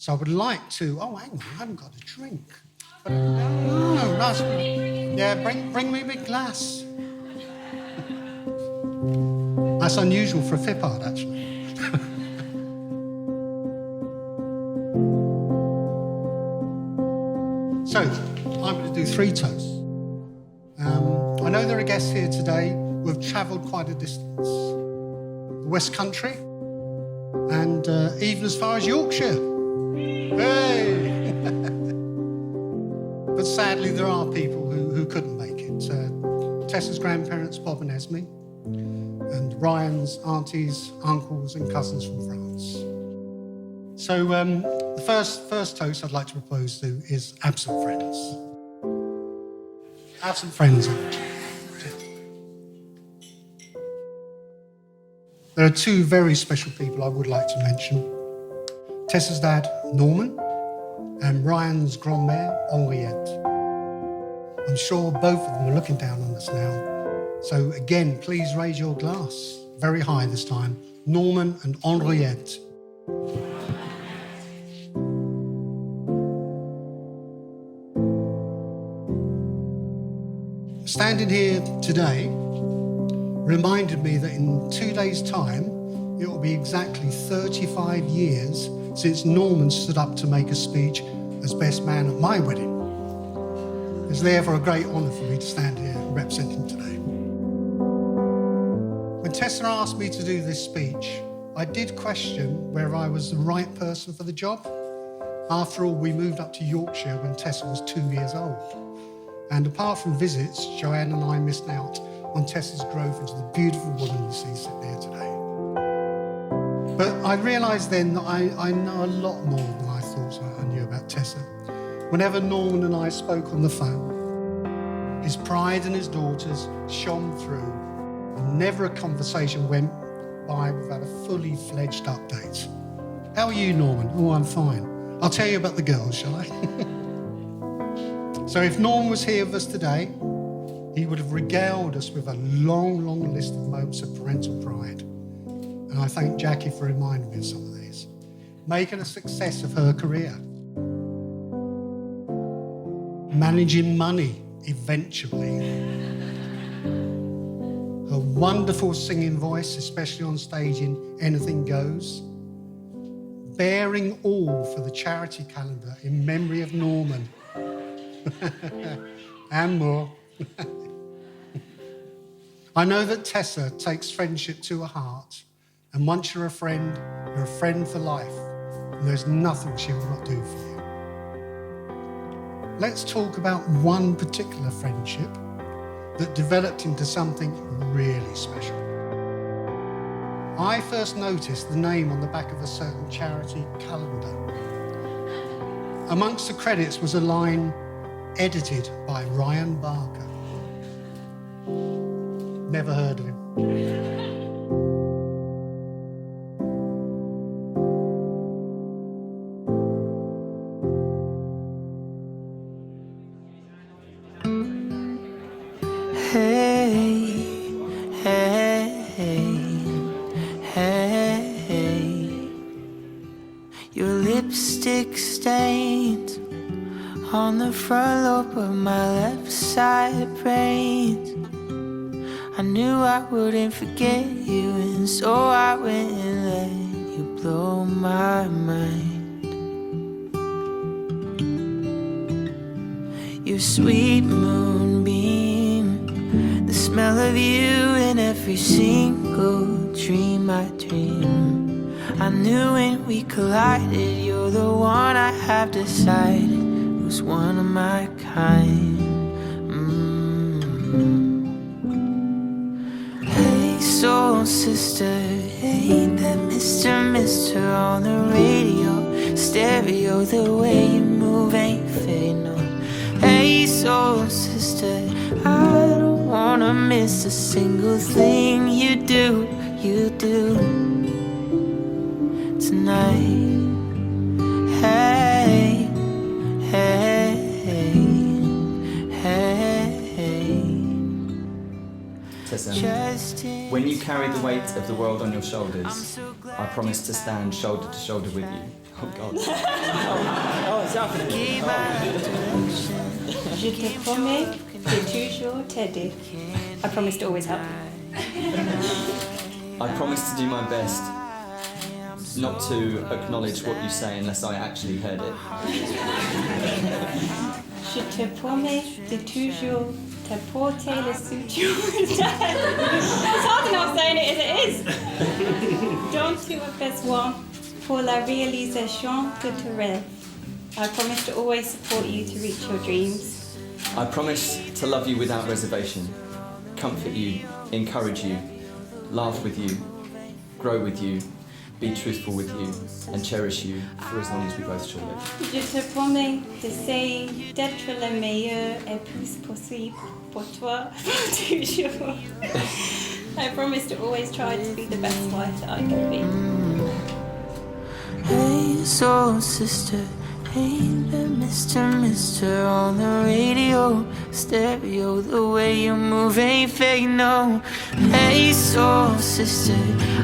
So I would like to... Oh, hang on, I haven't got a drink. No, that's... Yeah, bring me a big glass. That's unusual for a Fippard, actually. So, I'm going to do 3 toasts. I know there are guests here today who have travelled quite a distance. The West Country, and even as far as Yorkshire. Hey! But sadly, there are people who couldn't make it. Tessa's grandparents, Bob and Esme, and Ryan's aunties, uncles and cousins from France. So the first toast I'd like to propose to is absent friends. Absent friends. There are 2 very special people I would like to mention. Tessa's dad, Norman, and Ryan's grand-mère, Henriette. I'm sure both of them are looking down on us now. So again, please raise your glass, very high this time. Norman and Henriette. Standing here today reminded me that in 2 days' time, it will be exactly 35 years since Norman stood up to make a speech as best man at my wedding. It's therefore a great honour for me to stand here and represent him today. When Tessa asked me to do this speech, I did question whether I was the right person for the job. After all, we moved up to Yorkshire when Tessa was 2 years old. And apart from visits, Joanne and I missed out on Tessa's growth into the beautiful woman you see sitting here today. But I realised then that I know a lot more than I thought I knew about Tessa. Whenever Norman and I spoke on the phone, his pride in his daughters shone through, and never a conversation went by without a fully fledged update. How are you, Norman? Oh, I'm fine. I'll tell you about the girls, shall I? So if Norman was here with us today, he would have regaled us with a long, long list of moments of parental pride. And I thank Jackie for reminding me of some of these. Making a success of her career. Managing money, eventually. Her wonderful singing voice, especially on stage in Anything Goes. Bearing all for the charity calendar in memory of Norman. And more. I know that Tessa takes friendship to her heart, and once you're a friend for life, and there's nothing she will not do for you. Let's talk about one particular friendship that developed into something really special. I first noticed the name on the back of a certain charity calendar. Amongst the credits was a line, edited by Ryan Barker. Never heard of him. Hey, hey, hey, your lipstick stains on the front lobe of my left side brain. I knew I wouldn't forget you, and so I went and let you blow my mind. Your sweet moonbeam, the smell of you in every single dream I dream. I knew when we collided, you're the one I have decided was one of my kind. Hey, soul sister, ain't that Mr. on the radio, stereo, the way you move ain't fading on. Hey, soul sister, I don't wanna miss a single thing you do tonight. Hey, hey, hey. Tessa, when you carry the weight of the world on your shoulders, I promise to stand shoulder to shoulder with you. Oh God. Je te promets de toujours t'aider. I promise to always help. I promise to do my best not to acknowledge what you say unless I actually heard it. Je te promets de toujours t'apporter le soutien. It's hard enough saying it as it is. Dont tu as besoin pour la réalisation de tes rêves. I promise to always support you to reach your dreams. I promise to love you without reservation, comfort you, encourage you, laugh with you, grow with you, be truthful with you, and cherish you for as long as we both shall live. Je te promets d'essayer d'être la meilleure épouse possible pour toi toujours. I promise to always try to be the best wife that I can be. Hey, soul sister, hey, the Mr. on the radio, stereo, the way you move ain't fake, no. Hey, soul sister,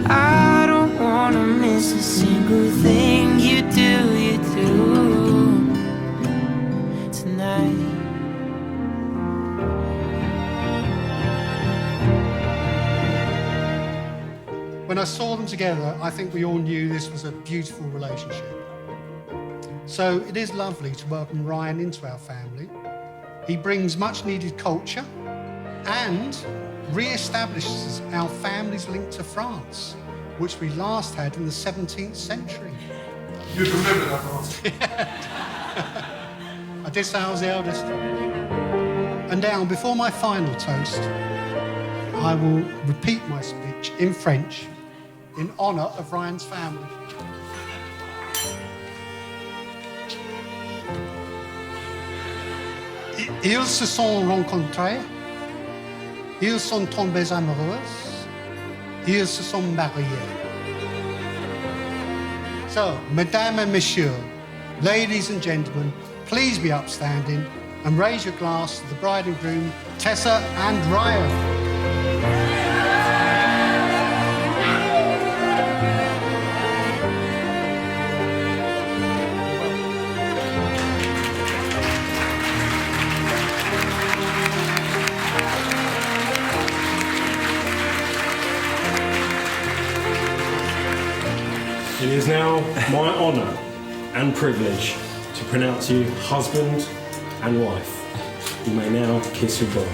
I don't wanna miss a single thing you do tonight. When I saw them together, I think we all knew this was a beautiful relationship. So it is lovely to welcome Ryan into our family. He brings much needed culture and re-establishes our family's link to France, which we last had in the 17th century. You remember that last? I did say I was the eldest. And now, before my final toast, I will repeat my speech in French in honour of Ryan's family. Ils se sont rencontrés, ils sont tombés amoureux, ils se sont mariés. So, Mesdames and Messieurs, ladies and gentlemen, please be upstanding and raise your glass to the bride and groom, Tessa and Ryan. It is now my honour and privilege to pronounce you husband and wife. You may now kiss your bride.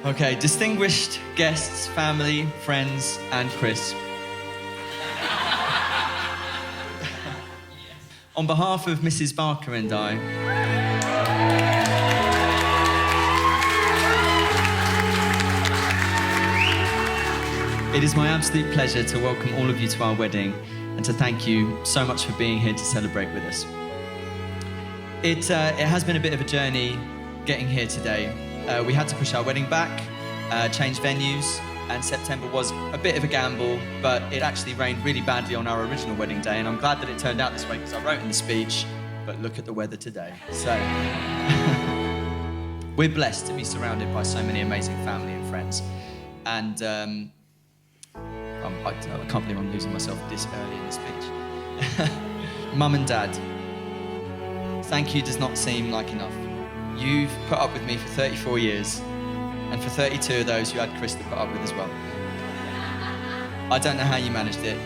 Okay, distinguished guests, family, friends, and Chris. On behalf of Mrs. Barker and I, it is my absolute pleasure to welcome all of you to our wedding and to thank you so much for being here to celebrate with us. It has been a bit of a journey getting here today. We had to push our wedding back, change venues, and September was a bit of a gamble, but it actually rained really badly on our original wedding day, and I'm glad that it turned out this way because I wrote in the speech, but look at the weather today. So, we're blessed to be surrounded by so many amazing family and friends, and I can't believe I'm losing myself this early in the speech. Mum and Dad, thank you does not seem like enough. You've put up with me for 34 years, and for 32 of those, you had Chris to put up with as well. I don't know how you managed it.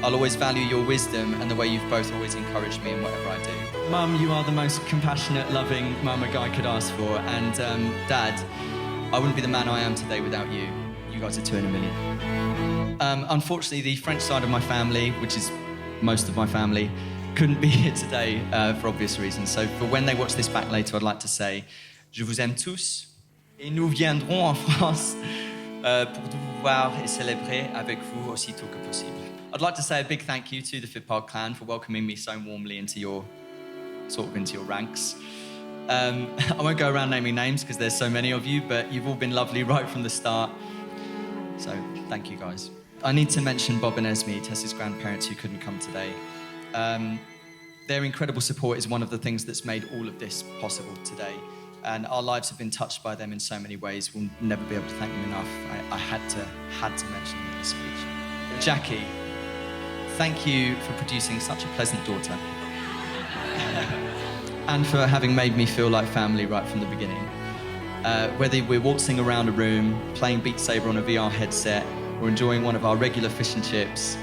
I'll always value your wisdom and the way you've both always encouraged me in whatever I do. Mum, you are the most compassionate, loving mum a guy could ask for, and Dad, I wouldn't be the man I am today without you. You guys are 2 in a million. Unfortunately, the French side of my family, which is most of my family, couldn't be here today for obvious reasons. So for when they watch this back later, I'd like to say, je vous aime tous, et nous viendrons en France pour vous voir et célébrer avec vous aussitôt que possible. I'd like to say a big thank you to the Fittipaldi clan for welcoming me so warmly into your ranks. I won't go around naming names because there's so many of you, but you've all been lovely right from the start. So thank you guys. I need to mention Bob and Esme, Tessa's grandparents, who couldn't come today. Their incredible support is one of the things that's made all of this possible today. and our lives have been touched by them in so many ways. We'll never be able to thank them enough. I had to mention them in the speech. Jackie, thank you for producing such a pleasant daughter. And for having made me feel like family right from the beginning. Whether we're waltzing around a room, playing Beat Saber on a VR headset, or enjoying one of our regular fish and chips,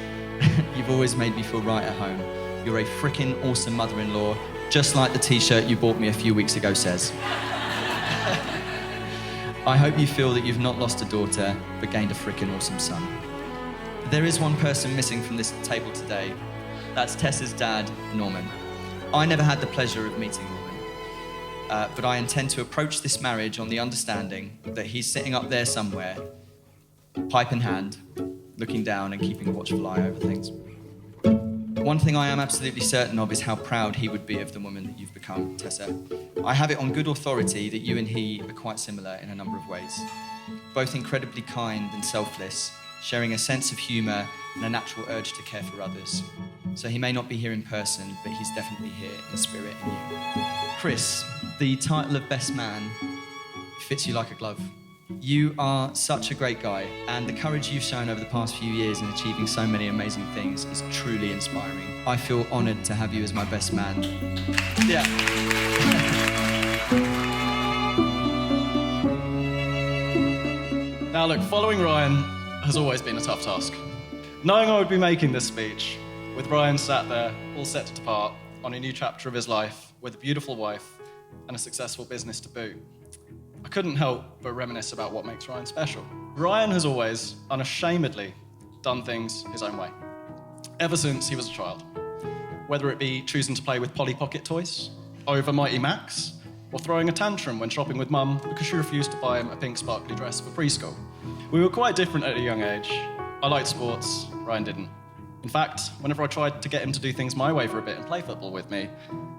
you've always made me feel right at home. You're a frickin' awesome mother-in-law, just like the t-shirt you bought me a few weeks ago says. I hope you feel that you've not lost a daughter, but gained a frickin' awesome son. There is one person missing from this table today. That's Tessa's dad, Norman. I never had the pleasure of meeting Norman, but I intend to approach this marriage on the understanding that he's sitting up there somewhere, pipe in hand, looking down and keeping a watchful eye over things. One thing I am absolutely certain of is how proud he would be of the woman that you've become, Tessa. I have it on good authority that you and he are quite similar in a number of ways. Both incredibly kind and selfless, sharing a sense of humour and a natural urge to care for others. So he may not be here in person, but he's definitely here in spirit in you. Chris, the title of best man fits you like a glove. You are such a great guy, and the courage you've shown over the past few years in achieving so many amazing things is truly inspiring. I feel honoured to have you as my best man. Yeah. Now look, following Ryan has always been a tough task. Knowing I would be making this speech, with Ryan sat there, all set to depart, on a new chapter of his life, with a beautiful wife and a successful business to boot, I couldn't help but reminisce about what makes Ryan special. Ryan has always, unashamedly, done things his own way, ever since he was a child. Whether it be choosing to play with Polly Pocket toys, over Mighty Max, or throwing a tantrum when shopping with Mum because she refused to buy him a pink sparkly dress for preschool. We were quite different at a young age. I liked sports, Ryan didn't. In fact, whenever I tried to get him to do things my way for a bit and play football with me,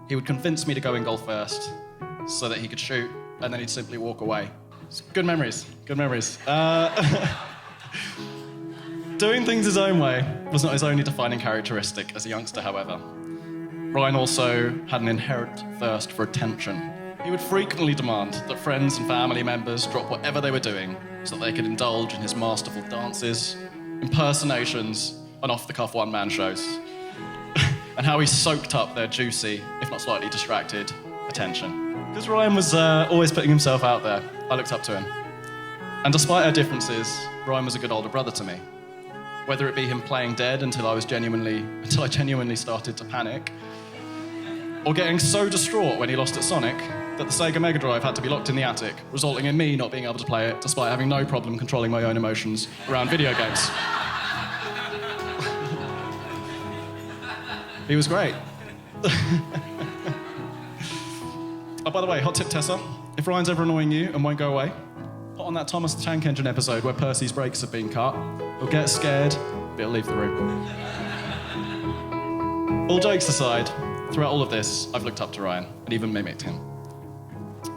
he would convince me to go in goal first so that he could shoot, and then he'd simply walk away. Good memories, good memories. Doing things his own way was not his only defining characteristic as a youngster, however. Ryan also had an inherent thirst for attention. He would frequently demand that friends and family members drop whatever they were doing so that they could indulge in his masterful dances, impersonations, and off-the-cuff one-man shows. And how he soaked up their juicy, if not slightly distracted, attention. Because Ryan was always putting himself out there, I looked up to him. And despite our differences, Ryan was a good older brother to me. Whether it be him playing dead until I genuinely started to panic, or getting so distraught when he lost at Sonic that the Sega Mega Drive had to be locked in the attic, resulting in me not being able to play it despite having no problem controlling my own emotions around video games. He was great. Oh, by the way, hot tip, Tessa. If Ryan's ever annoying you and won't go away, put on that Thomas the Tank Engine episode where Percy's brakes have been cut. He'll get scared, but he'll leave the room. All jokes aside, throughout all of this, I've looked up to Ryan and even mimicked him.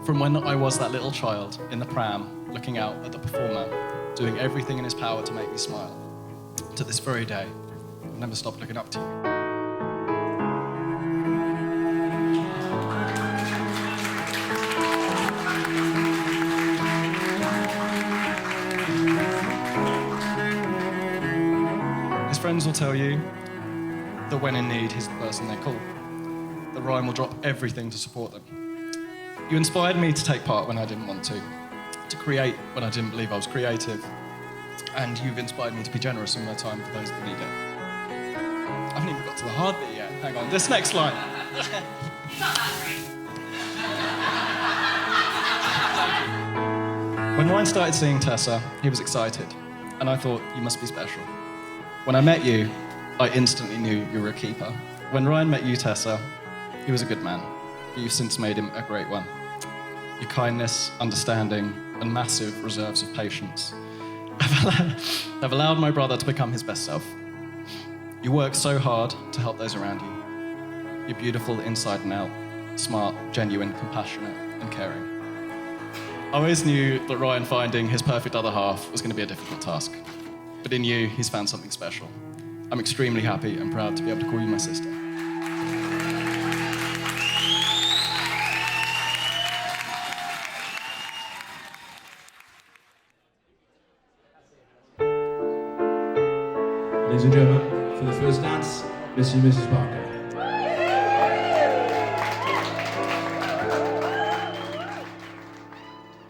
From when I was that little child in the pram, looking out at the performer, doing everything in his power to make me smile, to this very day, I've never stopped looking up to you. Friends will tell you that when in need, he's the person they call. That Ryan will drop everything to support them. You inspired me to take part when I didn't want to create when I didn't believe I was creative, and you've inspired me to be generous in my time for those that need it. I haven't even got to the hard bit yet. Hang on, this next line. When Ryan started seeing Tessa, he was excited, and I thought, you must be special. When I met you, I instantly knew you were a keeper. When Ryan met you, Tessa, he was a good man, but you've since made him a great one. Your kindness, understanding, and massive reserves of patience have allowed my brother to become his best self. You work so hard to help those around you. You're beautiful inside and out, smart, genuine, compassionate, and caring. I always knew that Ryan finding his perfect other half was going to be a difficult task. But in you, he's found something special. I'm extremely happy and proud to be able to call you my sister. Ladies and gentlemen, for the first dance, Mr. and Mrs. Barker.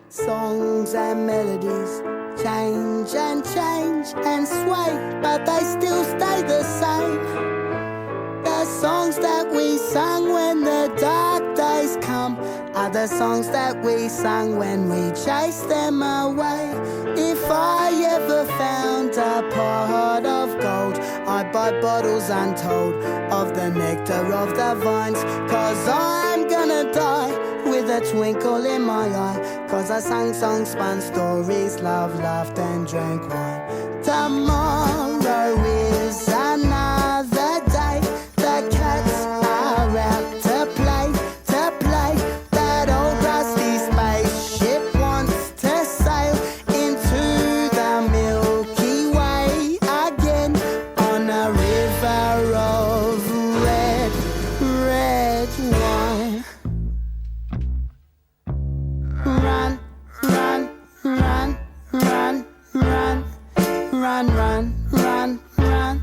Songs and melodies change and sway, but they still stay the same. The songs that we sang when the dark days come are the songs that we sang when we chased them away. If I ever found a pot of gold, I'd buy bottles untold of the nectar of the vines. 'Cause I'm gonna die with a twinkle in my eye, 'cause I sang songs, spun stories, loved, laughed and drank wine. Tomorrow is another day. The cats are out to play. That old rusty spaceship wants to sail into the Milky Way again on a river of red wine. Run, run, run, run, run, run, run, run, run,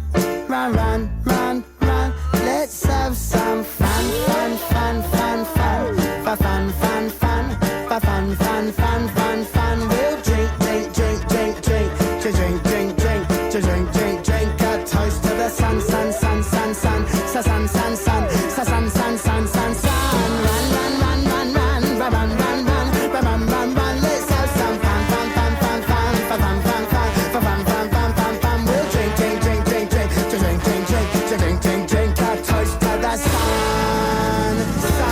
run, run, run, run. Let's have some fun, fun, fun, fun, fun, fun, fun, fun, fun, fun, fun, fun, fun, fun, fun. We'll drink, drink, drink, drink, drink, to drink, drink, drink, to drink, drink, drink. A toast to the sun, sun, sun, sun, sun, sun, sun, sun, sun, sun, sun, sun, sun, sun. Run, run, run, run, run, run, run, run, run, run, run, run. Let's have some fun, fun, fun, fun, fun, fun, fun, fun, fun, fun, fun, fun, fun, fun. We'll drink, drink, drink, drink, drink, to drink, drink, drink, to drink, drink, drink. A toast to the sun, sun, sun.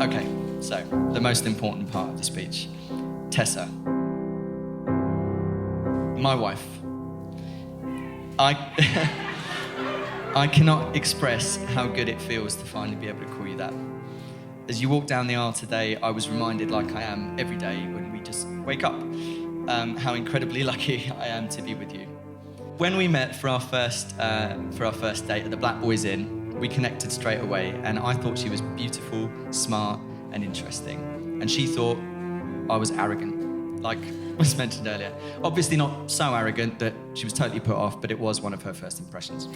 Okay, so the most important part of the speech. Tessa, my wife. I cannot express how good it feels to finally be able to call you that. As you walk down the aisle today, I was reminded, like I am every day when we just wake up, how incredibly lucky I am to be with you. When we met for our first date at the Black Boys Inn, we connected straight away, and I thought she was beautiful, smart, and interesting. And she thought I was arrogant, like was mentioned earlier. Obviously not so arrogant that she was totally put off, but it was one of her first impressions.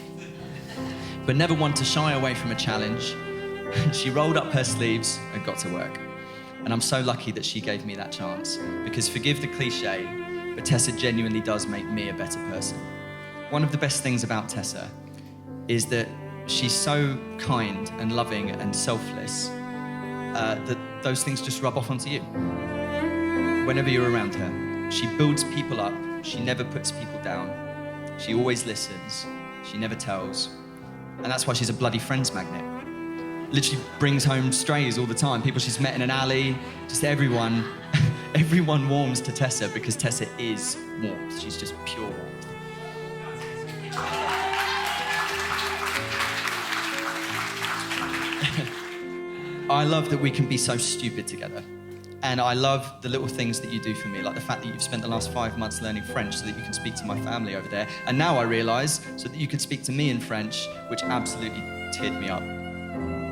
But never one to shy away from a challenge, she rolled up her sleeves and got to work. And I'm so lucky that she gave me that chance, because forgive the cliche, but Tessa genuinely does make me a better person. One of the best things about Tessa is that she's so kind and loving and selfless that those things just rub off onto you. Whenever you're around her, she builds people up, she never puts people down, she always listens, she never tells, and that's why she's a bloody friends magnet. Literally brings home strays all the time, people she's met in an alley, just everyone warms to Tessa because Tessa is warmth, she's just pure warmth. I love that we can be so stupid together. And I love the little things that you do for me, like the fact that you've spent the last 5 months learning French so that you can speak to my family over there. And now I realise, so that you can speak to me in French, which absolutely teared me up.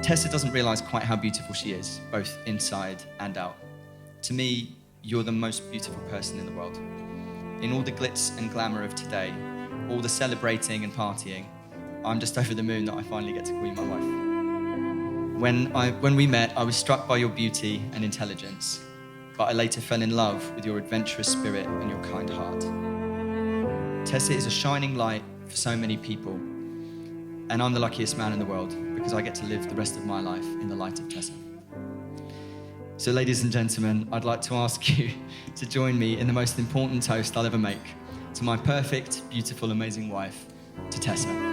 Tessa doesn't realise quite how beautiful she is, both inside and out. To me, you're the most beautiful person in the world. In all the glitz and glamour of today, all the celebrating and partying, I'm just over the moon that I finally get to call you my wife. When we met, I was struck by your beauty and intelligence, but I later fell in love with your adventurous spirit and your kind heart. Tessa is a shining light for so many people, and I'm the luckiest man in the world because I get to live the rest of my life in the light of Tessa. So, ladies and gentlemen, I'd like to ask you to join me in the most important toast I'll ever make to my perfect, beautiful, amazing wife, to Tessa.